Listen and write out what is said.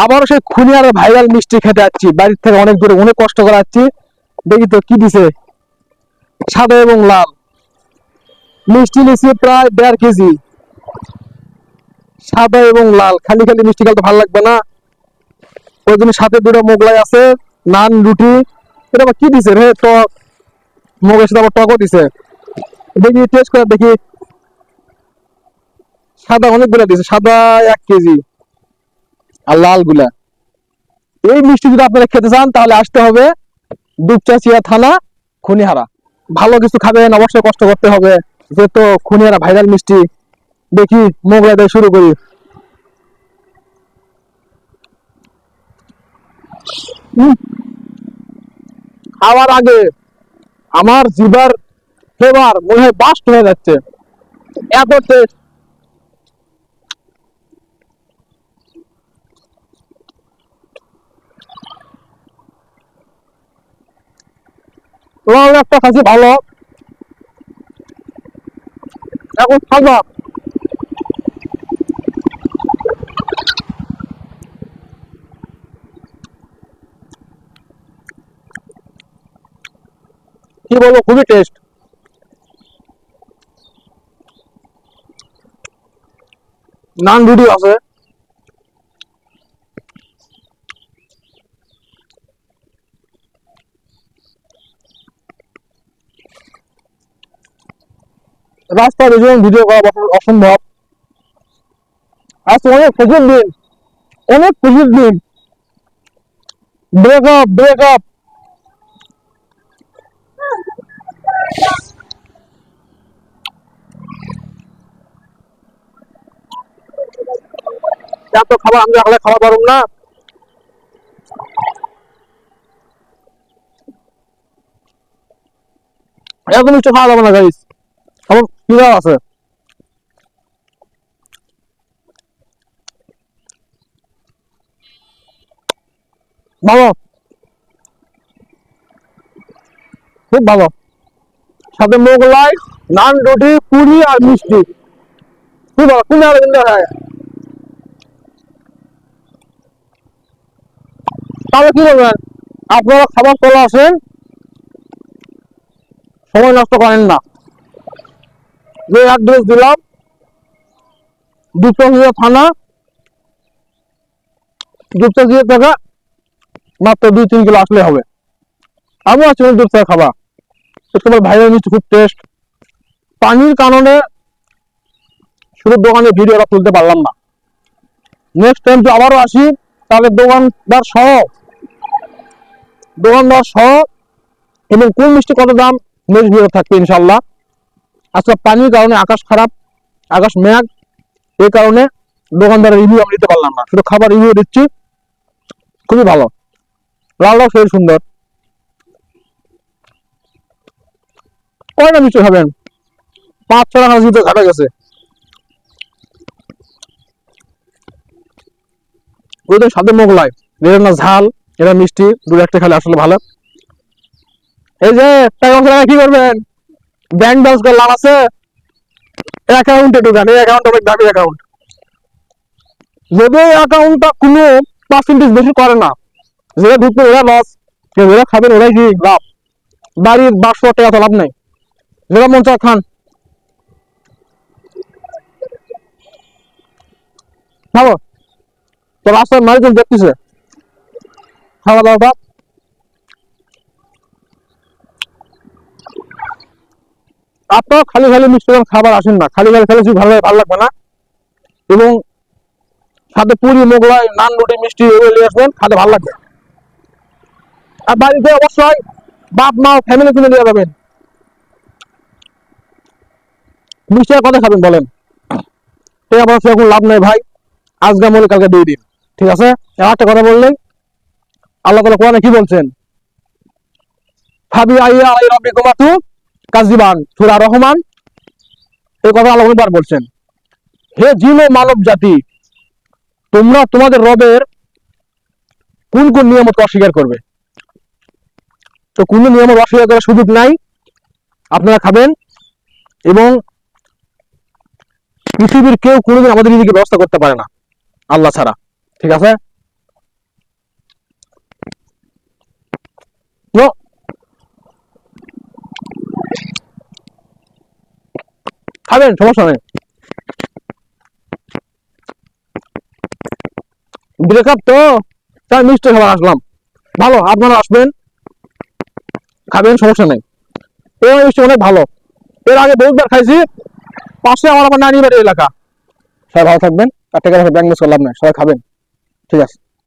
আবারও সেই খুনিয়ার ভাইরাল মিষ্টি খেতে যাচ্ছি, বাড়ির থেকে অনেক দূরে, অনেক কষ্ট করে যাচ্ছি। দেখি তো কি দিছে। সাদা এবং লাল মিষ্টি নিচ্ছি প্রায় 1.5 কেজি। সাদা এবং লাল, খালি খালি মিষ্টি খেলে তো ভালো লাগবে না, ওই জন্য সাথে 2টা মোগলাই আছে, নান, রুটি। এটা আবার কি দিছে রে? টক, মোগের সাথে আবার টকও দিছে। দেখি টেস্ট করে দেখি। সাদা অনেকগুলো দিছে, সাদা 1 কেজি, আর লাল গুলা। এই মিষ্টি যদি আপনারা খেতে চান তাহলে আসতে হবে দুপচাচিয়া থানা, খুনিহারা। ভালো কিছু খাবেন অবশ্যই কষ্ট করতে হবে, যেহেতু খুনিহারা ভাইরাল মিষ্টি। দেখি মোগলাই দিয়ে শুরু করি। খাওয়ার আগে আমার জিভার ফ্লেভার মনে হয় বাস্ট হয়ে যাচ্ছে, এত টেস্ট। একটা খাচ্ছি ভালো, এখন খাবো। কি বলবো, খুবই টেস্ট। নান রুটি আছে, রাস্তার এই ভিডিও করা অসম্ভব। আজ অনেক খুশির দিন, অনেক খুশির দিন। Breakup, breakup. এত খাবার আমি আসলে খাওয়া পারব না। এত মিষ্টি খাওয়া যাবে না গাইস, আমার পিজা আছে। ভালো, খুব ভালো। সাথে মোগলাই, নান, রুটি, পুরি আর মিষ্টি, খুব ভালো। কোন জায়গায় কিন্তু হয় তাহলে কি বলবেন, আপনারা খাবার চলে আসেন, সময় নষ্ট করেন না। যে অ্যাড্রেস দিলাম, দুপচাচিয়া থানা, দুপচাচিয়া থেকে মাত্র 2-3 কিলো আসলে হবে। আমি আছি দুপচাচিয়া খাবার, একেবারে ভাইরাল মিষ্টি, খুব টেস্ট। পানির কারণে শুধু দোকানে ভিডিওটা তুলতে পারলাম না। নেক্সট টাইম তো আবারও আসি, তাহলে দোকানদার সহ এবং কোন মিষ্টি কত দাম নেক্সট ভিডিও থাকবে ইনশাল্লাহ। আজকে পানির কারণে আকাশ খারাপ, আকাশ মেঘ, এই কারণে দোকানদারের রিভিউ আমি দিতে পারলাম না, শুধু খাবার রিভিউ দিচ্ছি। খুবই ভালো, লালটাও সেই সুন্দর। কয়টা মিষ্টি খাবেন? 5-6 টাকা জিতে ঘাটা গেছে। ওদের সাথে মোগলাই, এর না ঝাল, এরা মিষ্টি, 2-1টা খেলে আসলে ভালো। এই যে টাকা কি করবেন, ব্যাংক ব্যালেন্স লাভ আছে, অ্যাকাউন্টে ঢুকান। এই অ্যাকাউন্ট অনেক দামি অ্যাকাউন্ট। যদি অ্যাকাউন্টটা কোনো পার্সেন্টেজ বেশি করে না, যেটা ঢুকবে ওরা লস, যেটা খাবেন ওরাই কি লাভ। বাড়ির 500 টাকা তো লাভ নাই, যেটা মন চা খান। খাবো তো রাস্তায় মানুষজন দেখতেছে খাওয়া দাওয়াটা। আপনার খালি খালি মিষ্টি খাবার আসেন না, খালি খালি খেলে ভালো লাগবে না। এবং সাথে পুরি, মোগলাই, নান, রুটি, মিষ্টি এগুলো নিয়ে আসবেন, খাতে ভালো লাগবে। আর বাড়িতে অবশ্যই বাপ মা ফ্যামিলি কিনে নিয়ে যাবেন। মিষ্টি আর কথা খাবেন বলেন, টাকা পয়সা এখন লাভ নেই ভাই, আজকে মনে কালকে 2 দিন, ঠিক আছে। একটা কথা বললেই, আল্লাহ তাআলা কোরআনে কি বলছেন, ফাবি আইয়া আলাই রাব্বিকুমাতু কাযিবান, সূরা রহমান। এই কথা আল্লাহ অনেকবার বলছেন, হে জিন ও মানব জাতি, তোমরা তোমাদের রবের কোন কোন নিয়ামত অস্বীকার করবে? তো কোন নিয়ামত অস্বীকার করার সুযোগ নাই। আপনারা খাবেন, এবং পৃথিবীর কেউ কোনোদিন আমাদের নিজেকে ব্যবস্থা করতে পারে না আল্লাহ ছাড়া, ঠিক আছে। নো, খাবেন সমস্যা নেই। ব্রেকআপ তো তাই মিষ্টি খাবার আসলাম। ভালো, আপনারা আসবেন, খাবেন, সমস্যা নেই। এই মিষ্টি অনেক ভালো, এর আগে বহুতবার খাইছি। পাশে আমার নানি বাড়ির এলাকা। সবাই ভালো থাকবেন, আর টাকা ব্যাংক মিস করলাম না, সবাই খাবেন, ঠিক আছে।